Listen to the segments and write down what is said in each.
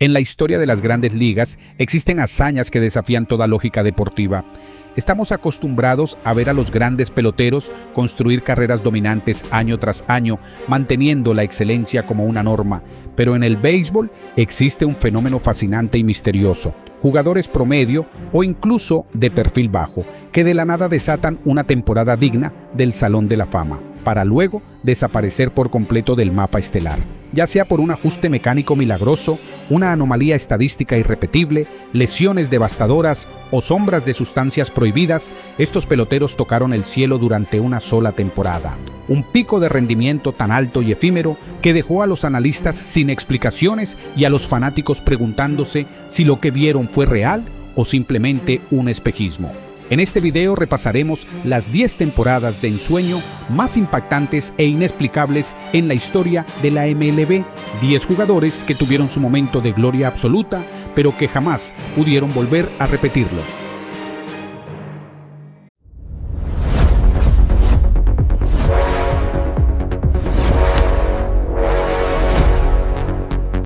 En la historia de las grandes ligas existen hazañas que desafían toda lógica deportiva. Estamos acostumbrados a ver a los grandes peloteros construir carreras dominantes año tras año, manteniendo la excelencia como una norma. Pero en el béisbol existe un fenómeno fascinante y misterioso. Jugadores promedio o incluso de perfil bajo, que de la nada desatan una temporada digna del Salón de la Fama, para luego desaparecer por completo del mapa estelar. Ya sea por un ajuste mecánico milagroso, una anomalía estadística irrepetible, lesiones devastadoras o sombras de sustancias prohibidas, estos peloteros tocaron el cielo durante una sola temporada. Un pico de rendimiento tan alto y efímero que dejó a los analistas sin explicaciones y a los fanáticos preguntándose si lo que vieron fue real o simplemente un espejismo. En este video repasaremos las 10 temporadas de ensueño más impactantes e inexplicables en la historia de la MLB. 10 jugadores que tuvieron su momento de gloria absoluta, pero que jamás pudieron volver a repetirlo.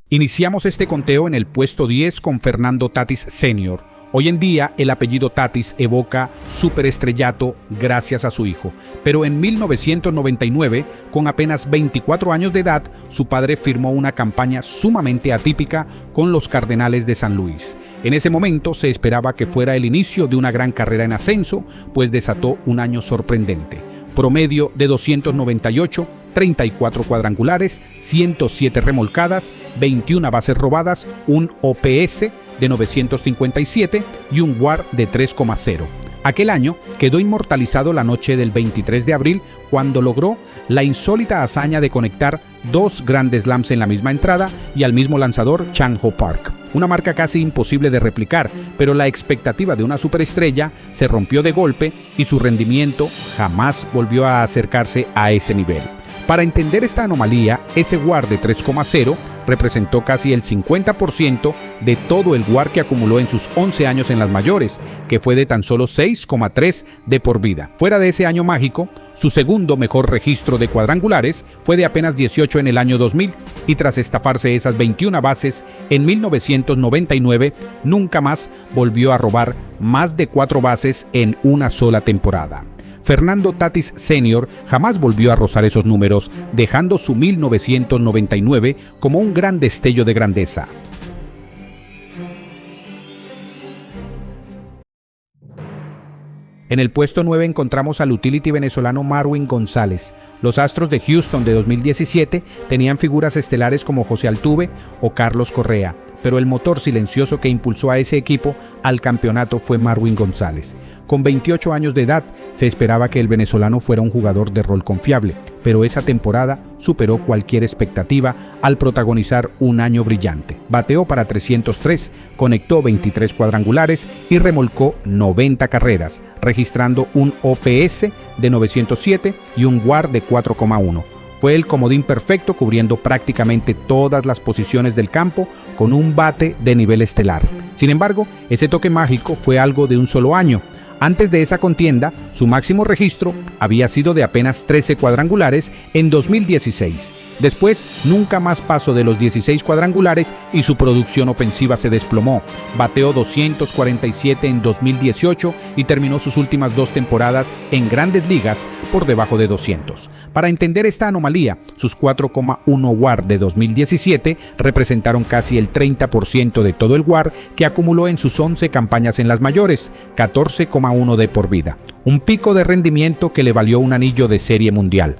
Iniciamos este conteo en el puesto 10 con Fernando Tatis Sr. Hoy en día el apellido Tatis evoca superestrellato gracias a su hijo, pero en 1999, con apenas 24 años de edad, su padre firmó una campaña sumamente atípica con los Cardenales de San Luis. En ese momento se esperaba que fuera el inicio de una gran carrera en ascenso, pues desató un año sorprendente. Promedio de 298, 34 cuadrangulares, 107 remolcadas, 21 bases robadas, un OPS de 957 y un WAR de 3,0. Aquel año quedó inmortalizado la noche del 23 de abril cuando logró la insólita hazaña de conectar 2 grandes slams en la misma entrada y al mismo lanzador Chang-Ho Park. Una marca casi imposible de replicar, pero la expectativa de una superestrella se rompió de golpe y su rendimiento jamás volvió a acercarse a ese nivel. Para entender esta anomalía, ese WAR de 3,0 representó casi el 50% de todo el WAR que acumuló en sus 11 años en las mayores, que fue de tan solo 6,3 de por vida. Fuera de ese año mágico, su segundo mejor registro de cuadrangulares fue de apenas 18 en el año 2000, y tras estafarse esas 21 bases en 1999, nunca más volvió a robar más de 4 bases en una sola temporada. Fernando Tatis Sr. jamás volvió a rozar esos números, dejando su 1999 como un gran destello de grandeza. En el puesto 9 encontramos al utility venezolano Marwin González. Los Astros de Houston de 2017 tenían figuras estelares como José Altuve o Carlos Correa, pero el motor silencioso que impulsó a ese equipo al campeonato fue Marwin González. Con 28 años de edad, se esperaba que el venezolano fuera un jugador de rol confiable, pero esa temporada superó cualquier expectativa al protagonizar un año brillante. Bateó para 303, conectó 23 cuadrangulares y remolcó 90 carreras, registrando un OPS de 907 y un WAR de 4,1. Fue el comodín perfecto cubriendo prácticamente todas las posiciones del campo con un bate de nivel estelar. Sin embargo, ese toque mágico fue algo de un solo año. Antes de esa contienda, su máximo registro había sido de apenas 13 cuadrangulares en 2016. Después, nunca más pasó de los 16 cuadrangulares y su producción ofensiva se desplomó. Bateó 247 en 2018 y terminó sus últimas 2 temporadas en grandes ligas por debajo de 200. Para entender esta anomalía, sus 4,1 WAR de 2017 representaron casi el 30% de todo el WAR que acumuló en sus 11 campañas en las mayores, 14,1 de por vida. Un pico de rendimiento que le valió un anillo de Serie Mundial.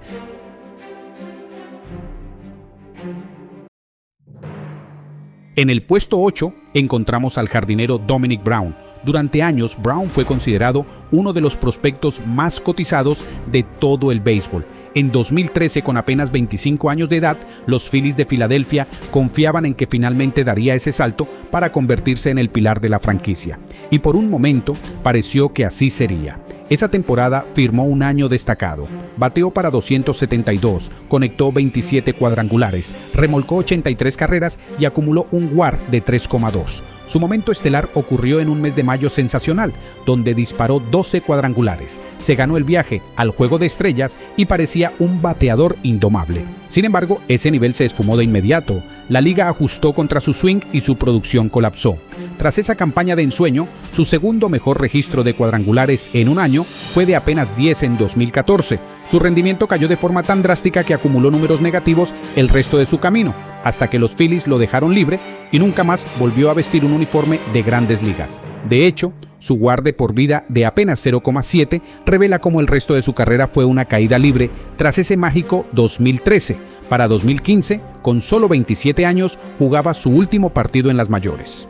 En el puesto 8 encontramos al jardinero Dominic Brown. Durante años, Brown fue considerado uno de los prospectos más cotizados de todo el béisbol. En 2013, con apenas 25 años de edad, los Phillies de Filadelfia confiaban en que finalmente daría ese salto para convertirse en el pilar de la franquicia. Y por un momento pareció que así sería. Esa temporada firmó un año destacado. Bateó para 272, conectó 27 cuadrangulares, remolcó 83 carreras y acumuló un WAR de 3,2. Su momento estelar ocurrió en un mes de mayo sensacional, donde disparó 12 cuadrangulares, se ganó el viaje al Juego de Estrellas y parecía un bateador indomable. Sin embargo, ese nivel se esfumó de inmediato. La liga ajustó contra su swing y su producción colapsó. Tras esa campaña de ensueño, su segundo mejor registro de cuadrangulares en un año fue de apenas 10 en 2014. Su rendimiento cayó de forma tan drástica que acumuló números negativos el resto de su camino, hasta que los Phillies lo dejaron libre y nunca más volvió a vestir un uniforme de Grandes Ligas. De hecho, su WAR de por vida de apenas 0,7 revela cómo el resto de su carrera fue una caída libre tras ese mágico 2013. Para 2015, con solo 27 años, jugaba su último partido en las mayores.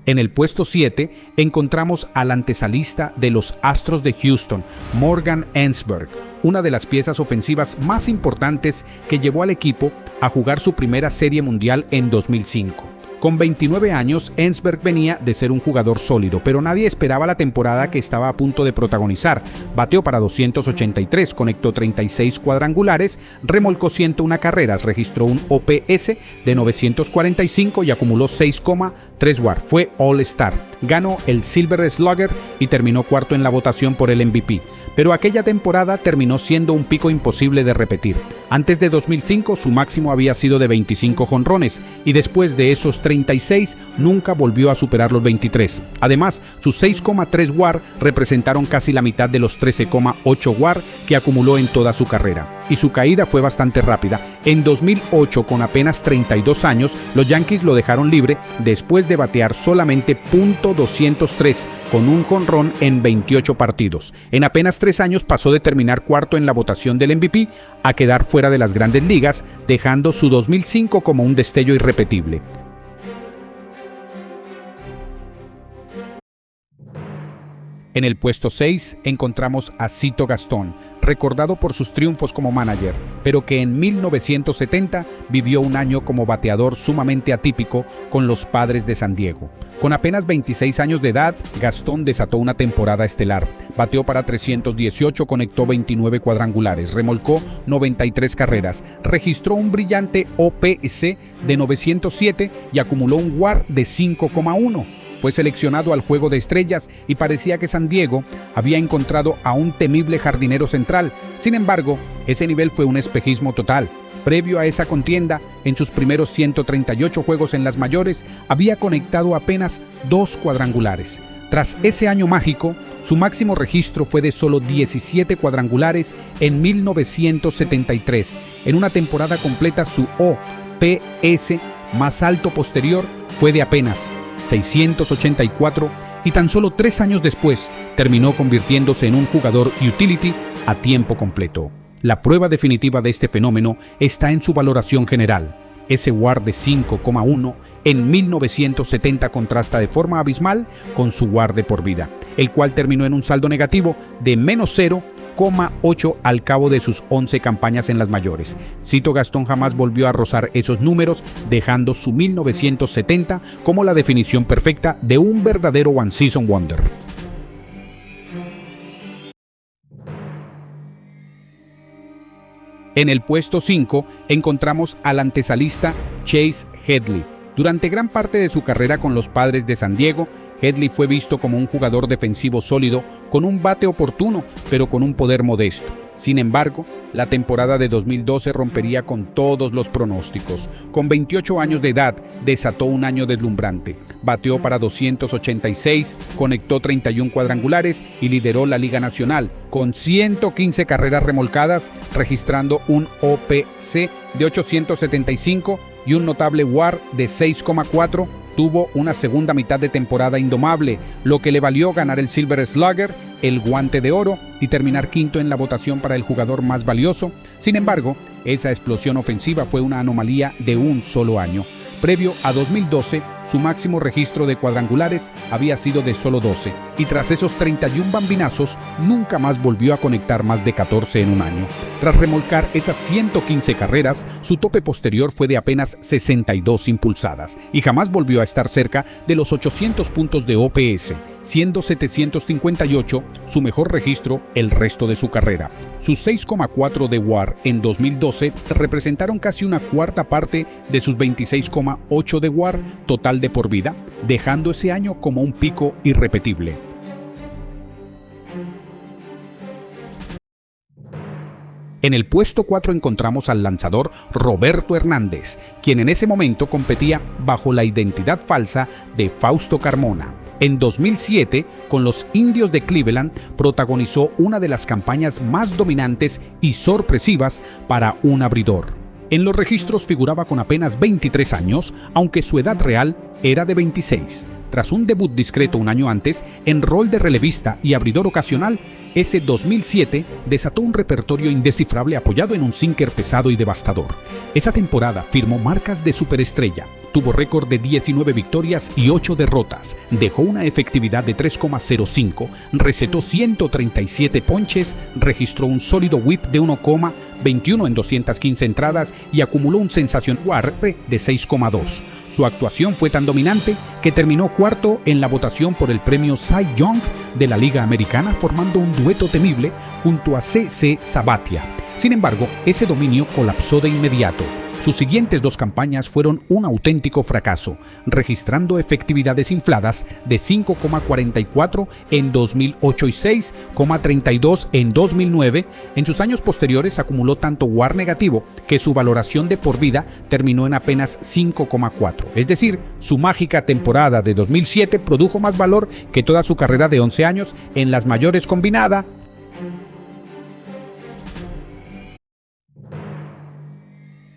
En el puesto 7 encontramos al antesalista de los Astros de Houston, Morgan Ensberg, una de las piezas ofensivas más importantes que llevó al equipo a jugar su primera Serie Mundial en 2005. Con 29 años, Ensberg venía de ser un jugador sólido, pero nadie esperaba la temporada que estaba a punto de protagonizar. Bateó para 283, conectó 36 cuadrangulares, remolcó 101 carreras, registró un OPS de 945 y acumuló 6,3 WAR. Fue All-Star, ganó el Silver Slugger y terminó cuarto en la votación por el MVP. Pero aquella temporada terminó siendo un pico imposible de repetir. Antes de 2005 su máximo había sido de 25 jonrones y después de esos 36 nunca volvió a superar los 23. Además, sus 6,3 WAR representaron casi la mitad de los 13,8 WAR que acumuló en toda su carrera. Y su caída fue bastante rápida. En 2008, con apenas 32 años, los Yankees lo dejaron libre después de batear solamente .203 con un jonrón en 28 partidos. En apenas 3 años pasó de terminar cuarto en la votación del MVP a quedar fuera de las Grandes Ligas, dejando su 2005 como un destello irrepetible. En el puesto 6 encontramos a Cito Gaston, recordado por sus triunfos como manager, pero que en 1970 vivió un año como bateador sumamente atípico con los Padres de San Diego. Con apenas 26 años de edad, Gaston desató una temporada estelar. Bateó para 318, conectó 29 cuadrangulares, remolcó 93 carreras, registró un brillante OPS de 907 y acumuló un WAR de 5,1. Fue seleccionado al Juego de Estrellas y parecía que San Diego había encontrado a un temible jardinero central. Sin embargo, ese nivel fue un espejismo total. Previo a esa contienda, en sus primeros 138 juegos en las mayores, había conectado apenas 2 cuadrangulares. Tras ese año mágico, su máximo registro fue de solo 17 cuadrangulares en 1973. En una temporada completa, su OPS más alto posterior fue de apenas 684 y tan solo 3 años después terminó convirtiéndose en un jugador utility a tiempo completo. La prueba definitiva de este fenómeno está en su valoración general. Ese WAR de 5,1 en 1970 contrasta de forma abismal con su WAR de por vida, el cual terminó en un saldo negativo de menos 0,8 al cabo de sus 11 campañas en las mayores. Cito Gaston jamás volvió a rozar esos números, dejando su 1970 como la definición perfecta de un verdadero One Season Wonder. En el puesto 5 encontramos al antesalista Chase Headley. Durante gran parte de su carrera con los Padres de San Diego, Headley fue visto como un jugador defensivo sólido, con un bate oportuno, pero con un poder modesto. Sin embargo, la temporada de 2012 rompería con todos los pronósticos. Con 28 años de edad, desató un año deslumbrante. Bateó para 286, conectó 31 cuadrangulares y lideró la Liga Nacional, con 115 carreras remolcadas, registrando un OPC de 875 y un notable WAR de 6,4. Tuvo una segunda mitad de temporada indomable, lo que le valió ganar el Silver Slugger, el Guante de Oro y terminar quinto en la votación para el jugador más valioso. Sin embargo, esa explosión ofensiva fue una anomalía de un solo año. Previo a 2012, su máximo registro de cuadrangulares había sido de solo 12, y tras esos 31 bambinazos nunca más volvió a conectar más de 14 en un año. Tras remolcar esas 115 carreras, su tope posterior fue de apenas 62 impulsadas y jamás volvió a estar cerca de los 800 puntos de OPS, siendo 758 su mejor registro el resto de su carrera. Sus 6,4 de WAR en 2012 representaron casi una cuarta parte de sus 26,8 de WAR total de por vida, dejando ese año como un pico irrepetible. En el puesto 4 encontramos al lanzador Roberto Hernández, quien en ese momento competía bajo la identidad falsa de Fausto Carmona. En 2007, con los Indios de Cleveland, protagonizó una de las campañas más dominantes y sorpresivas para un abridor. En los registros figuraba con apenas 23 años, aunque su edad real era de 26. Tras un debut discreto un año antes, en rol de relevista y abridor ocasional, ese 2007 desató un repertorio indescifrable apoyado en un sinker pesado y devastador. Esa temporada firmó marcas de superestrella, tuvo récord de 19 victorias y 8 derrotas, dejó una efectividad de 3,05, recetó 137 ponches, registró un sólido whip de 1,21 en 215 entradas y acumuló un sensacional WAR de 6,2. Su actuación fue tan dominante que terminó cuarto en la votación por el premio Cy Young de la Liga Americana, formando un dueto temible junto a CC Sabathia. Sin embargo, ese dominio colapsó de inmediato. Sus siguientes dos campañas fueron un auténtico fracaso, registrando efectividades infladas de 5,44 en 2008 y 6,32 en 2009. En sus años posteriores acumuló tanto WAR negativo que su valoración de por vida terminó en apenas 5,4. Es decir, su mágica temporada de 2007 produjo más valor que toda su carrera de 11 años en las mayores combinada.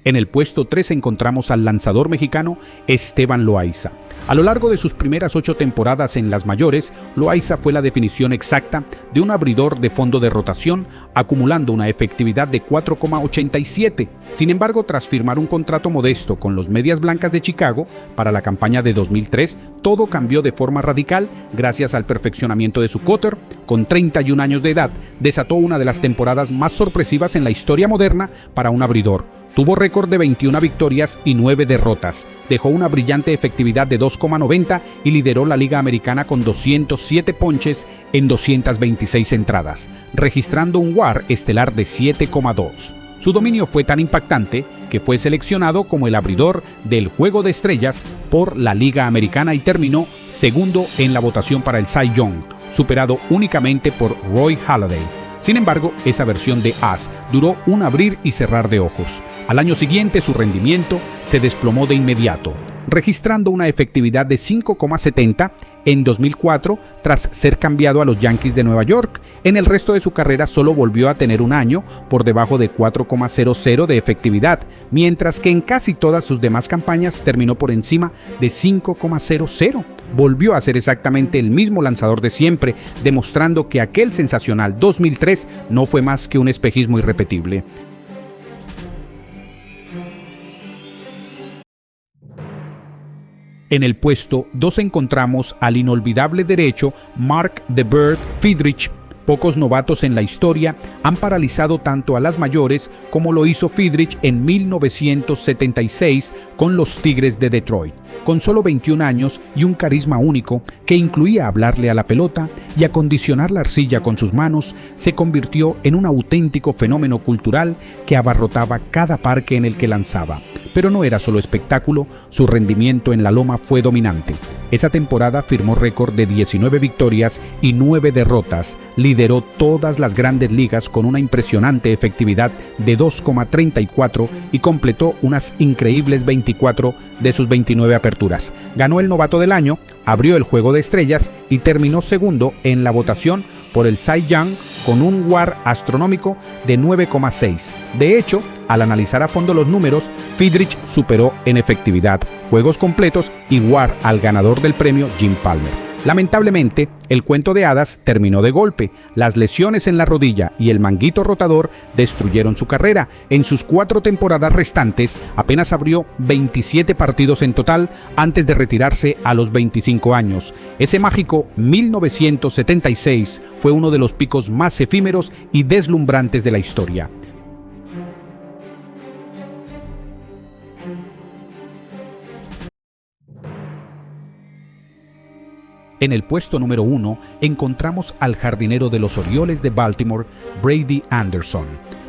En el puesto 3 encontramos al lanzador mexicano Esteban Loaiza. A lo largo de sus primeras 8 temporadas en las mayores, Loaiza fue la definición exacta de un abridor de fondo de rotación, acumulando una efectividad de 4,87. Sin embargo, tras firmar un contrato modesto con los Medias Blancas de Chicago para la campaña de 2003, todo cambió de forma radical gracias al perfeccionamiento de su cutter. Con 31 años de edad, desató una de las temporadas más sorpresivas en la historia moderna para un abridor. Tuvo récord de 21 victorias y 9 derrotas, dejó una brillante efectividad de 2,90 y lideró la Liga Americana con 207 ponches en 226 entradas, registrando un WAR estelar de 7,2. Su dominio fue tan impactante que fue seleccionado como el abridor del Juego de Estrellas por la Liga Americana y terminó segundo en la votación para el Cy Young, superado únicamente por Roy Halladay. Sin embargo, esa versión de As duró un abrir y cerrar de ojos. Al año siguiente, su rendimiento se desplomó de inmediato, registrando una efectividad de 5,70 en 2004 tras ser cambiado a los Yankees de Nueva York. En el resto de su carrera solo volvió a tener un año por debajo de 4,00 de efectividad, mientras que en casi todas sus demás campañas terminó por encima de 5,00. Volvió a ser exactamente el mismo lanzador de siempre, demostrando que aquel sensacional 2003 no fue más que un espejismo irrepetible. En el puesto 2 encontramos al inolvidable derecho Mark "The Bird" Fidrych. Pocos novatos en la historia han paralizado tanto a las mayores como lo hizo Fidrych en 1976 con los Tigres de Detroit. Con solo 21 años y un carisma único que incluía hablarle a la pelota y acondicionar la arcilla con sus manos, se convirtió en un auténtico fenómeno cultural que abarrotaba cada parque en el que lanzaba. Pero no era solo espectáculo, su rendimiento en la loma fue dominante. Esa temporada firmó récord de 19 victorias y 9 derrotas, lideró todas las grandes ligas con una impresionante efectividad de 2,34 y completó unas increíbles 24 de sus 29 aperturas. Ganó el novato del año, abrió el Juego de Estrellas y terminó segundo en la votación por el Cy Young con un WAR astronómico de 9,6. De hecho, al analizar a fondo los números, Fidrych superó en efectividad, juegos completos y WAR al ganador del premio Jim Palmer. Lamentablemente, el cuento de hadas terminó de golpe. Las lesiones en la rodilla y el manguito rotador destruyeron su carrera. En sus 4 temporadas restantes, apenas abrió 27 partidos en total antes de retirarse a los 25 años. Ese mágico 1976 fue uno de los picos más efímeros y deslumbrantes de la historia. En el puesto número 1 encontramos al jardinero de los Orioles de Baltimore, Brady Anderson.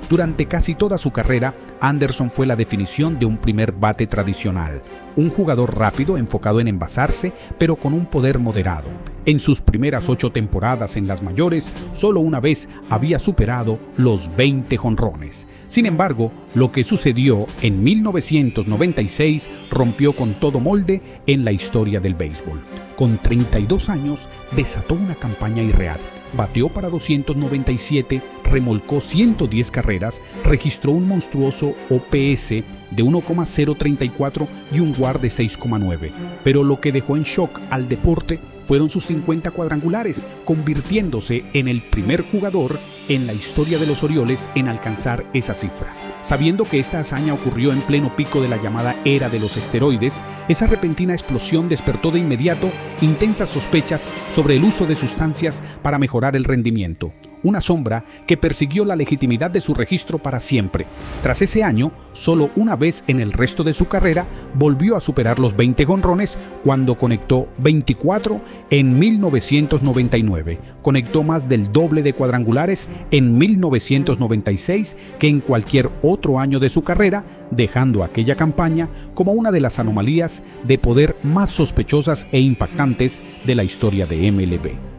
Durante casi toda su carrera, Anderson fue la definición de un primer bate tradicional, un jugador rápido enfocado en envasarse, pero con un poder moderado. En sus primeras 8 temporadas en las mayores, solo una vez había superado los 20 jonrones. Sin embargo, lo que sucedió en 1996 rompió con todo molde en la historia del béisbol. Con 32 años, desató una campaña irreal. Bateó para 297, remolcó 110 carreras, registró un monstruoso OPS de 1,034 y un WAR de 6,9. Pero lo que dejó en shock al deporte fueron sus 50 cuadrangulares, convirtiéndose en el primer jugador en la historia de los Orioles en alcanzar esa cifra. Sabiendo que esta hazaña ocurrió en pleno pico de la llamada era de los esteroides, esa repentina explosión despertó de inmediato intensas sospechas sobre el uso de sustancias para mejorar el rendimiento. Una sombra que persiguió la legitimidad de su registro para siempre. Tras ese año, solo una vez en el resto de su carrera, volvió a superar los 20 jonrones cuando conectó 24 en 1999. Conectó más del doble de cuadrangulares en 1996 que en cualquier otro año de su carrera, dejando aquella campaña como una de las anomalías de poder más sospechosas e impactantes de la historia de MLB.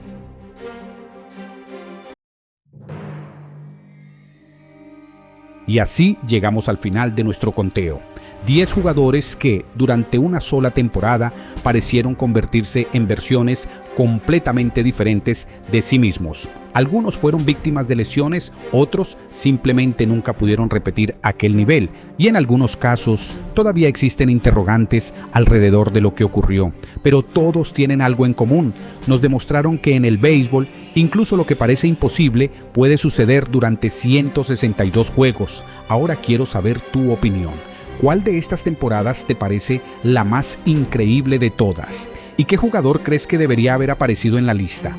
Y así llegamos al final de nuestro conteo. 10 jugadores que, durante una sola temporada, parecieron convertirse en versiones completamente diferentes de sí mismos. Algunos fueron víctimas de lesiones, otros simplemente nunca pudieron repetir aquel nivel, y en algunos casos todavía existen interrogantes alrededor de lo que ocurrió. Pero todos tienen algo en común. Nos demostraron que en el béisbol, incluso lo que parece imposible puede suceder durante 162 juegos. Ahora quiero saber tu opinión. ¿Cuál de estas temporadas te parece la más increíble de todas? ¿Y qué jugador crees que debería haber aparecido en la lista?